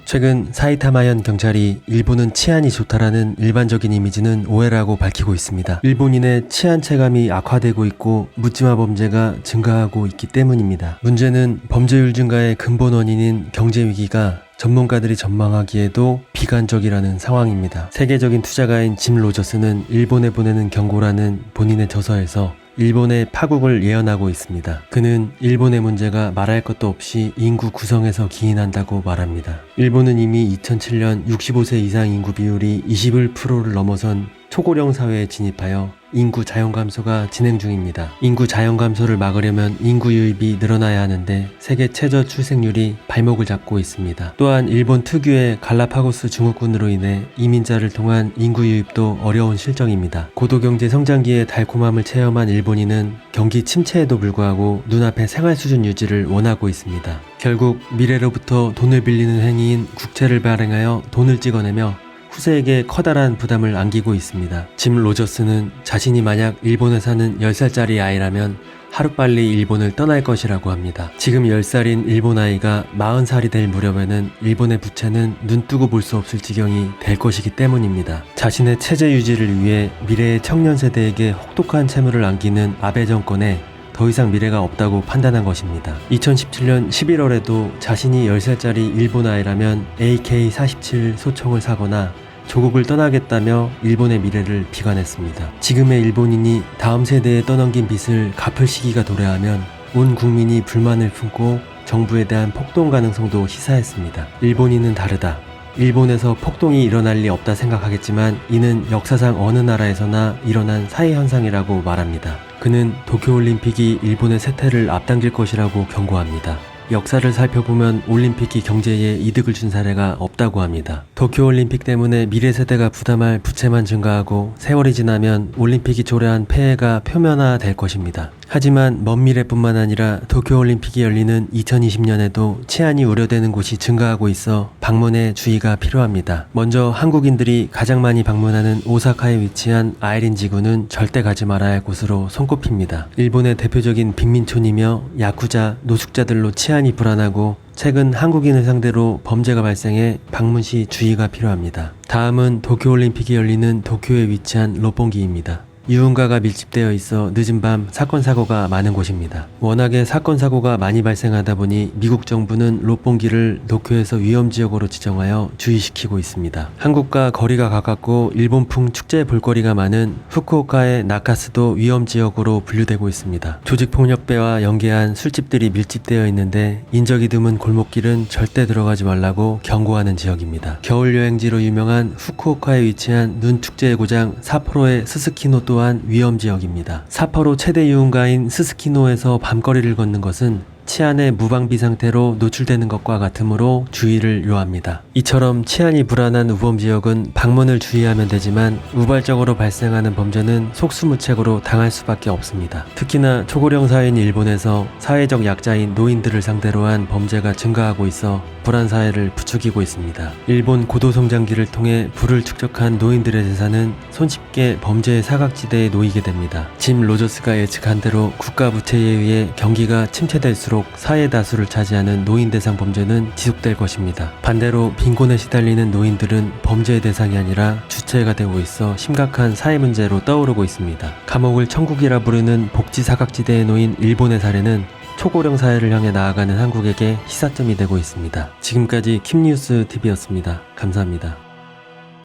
최근 사이타마현 경찰이 일본은 치안이 좋다라는 일반적인 이미지는 오해라고 밝히고 있습니다. 일본인의 치안 체감이 악화되고 있고 묻지마 범죄가 증가하고 있기 때문입니다. 문제는 범죄율 증가의 근본 원인인 경제 위기가 전문가들이 전망하기에도 비관적이라는 상황입니다. 세계적인 투자가인 짐 로저스는 일본에 보내는 경고라는 본인의 저서에서 일본의 파국을 예언하고 있습니다. 그는 일본의 문제가 말할 것도 없이 인구 구성에서 기인한다고 말합니다. 일본은 이미 2007년 65세 이상 인구 비율이 21%를 넘어선 초고령 사회에 진입하여 인구 자연 감소가 진행 중입니다. 인구 자연 감소를 막으려면 인구 유입이 늘어나야 하는데 세계 최저 출생률이 발목을 잡고 있습니다. 또한 일본 특유의 갈라파고스 증후군으로 인해 이민자를 통한 인구 유입도 어려운 실정입니다. 고도경제 성장기의 달콤함을 체험한 일본인은 경기 침체에도 불구하고 눈앞의 생활 수준 유지를 원하고 있습니다. 결국 미래로부터 돈을 빌리는 행위인 국채를 발행하여 돈을 찍어내며 후세에게 커다란 부담을 안기고 있습니다. 짐 로저스는 자신이 만약 일본에 사는 10살짜리 아이라면 하루빨리 일본을 떠날 것이라고 합니다. 지금 10살인 일본 아이가 40살이 될 무렵에는 일본의 부채는 눈뜨고 볼 수 없을 지경이 될 것이기 때문입니다. 자신의 체제 유지를 위해 미래의 청년 세대에게 혹독한 채무를 안기는 아베 정권에 더 이상 미래가 없다고 판단한 것입니다. 2017년 11월에도 자신이 10살짜리 일본 아이라면 AK-47 소총을 사거나 조국을 떠나겠다며 일본의 미래를 비관했습니다. 지금의 일본인이 다음 세대에 떠넘긴 빚을 갚을 시기가 도래하면 온 국민이 불만을 품고 정부에 대한 폭동 가능성도 시사했습니다. 일본인은 다르다. 일본에서 폭동이 일어날 리 없다 생각하겠지만 이는 역사상 어느 나라에서나 일어난 사회현상이라고 말합니다. 그는 도쿄올림픽이 일본의 쇠퇴를 앞당길 것이라고 경고합니다. 역사를 살펴보면 올림픽이 경제에 이득을 준 사례가 없다고 합니다. 도쿄올림픽 때문에 미래 세대가 부담할 부채만 증가하고 세월이 지나면 올림픽이 초래한 폐해가 표면화될 것입니다. 하지만 먼 미래뿐만 아니라 도쿄올림픽이 열리는 2020년에도 치안이 우려되는 곳이 증가하고 있어 방문에 주의가 필요합니다. 먼저 한국인들이 가장 많이 방문하는 오사카에 위치한 아이린 지구는 절대 가지 말아야 할 곳으로 손꼽힙니다. 일본의 대표적인 빈민촌이며 야쿠자, 노숙자들로 치안이 불안하고 최근 한국인을 상대로 범죄가 발생해 방문 시 주의가 필요합니다. 다음은 도쿄올림픽이 열리는 도쿄에 위치한 롯본기입니다. 유흥가가 밀집되어 있어 늦은 밤 사건 사고가 많은 곳입니다. 워낙에 사건 사고가 많이 발생하다 보니 미국 정부는 롯본기를 도쿄에서 위험지역으로 지정하여 주의시키고 있습니다. 한국과 거리가 가깝고 일본풍 축제 볼거리가 많은 후쿠오카의 나카스도 위험지역으로 분류되고 있습니다. 조직폭력배와 연계한 술집들이 밀집되어 있는데 인적이 드문 골목길은 절대 들어가지 말라고 경고하는 지역입니다. 겨울 여행지로 유명한 후쿠오카에 위치한 눈축제의 고장 삿포로의 스스키노 또한 위험지역입니다. 삿포로 최대 유흥가인 스스키노에서 밤거리를 걷는 것은 치안의 무방비 상태로 노출되는 것과 같으므로 주의를 요합니다. 이처럼 치안이 불안한 우범지역은 방문을 주의하면 되지만 우발적으로 발생하는 범죄는 속수무책으로 당할 수밖에 없습니다. 특히나 초고령 사회인 일본에서 사회적 약자인 노인들을 상대로 한 범죄가 증가하고 있어 불안 사회를 부추기고 있습니다. 일본 고도성장기를 통해 부를 축적한 노인들의 재산은 손쉽게 범죄의 사각지대에 놓이게 됩니다. 짐 로저스가 예측한 대로 국가 부채에 의해 경기가 침체될수록 사회 다수를 차지하는 노인 대상 범죄는 지속될 것입니다. 반대로 빈곤에 시달리는 노인들은 범죄의 대상이 아니라 주체가 되고 있어 심각한 사회 문제로 떠오르고 있습니다. 감옥을 천국이라 부르는 복지 사각지대에 놓인 일본의 사례는 초고령 사회를 향해 나아가는 한국에게 시사점이 되고 있습니다. 지금까지 킴뉴스 TV였습니다. 감사합니다.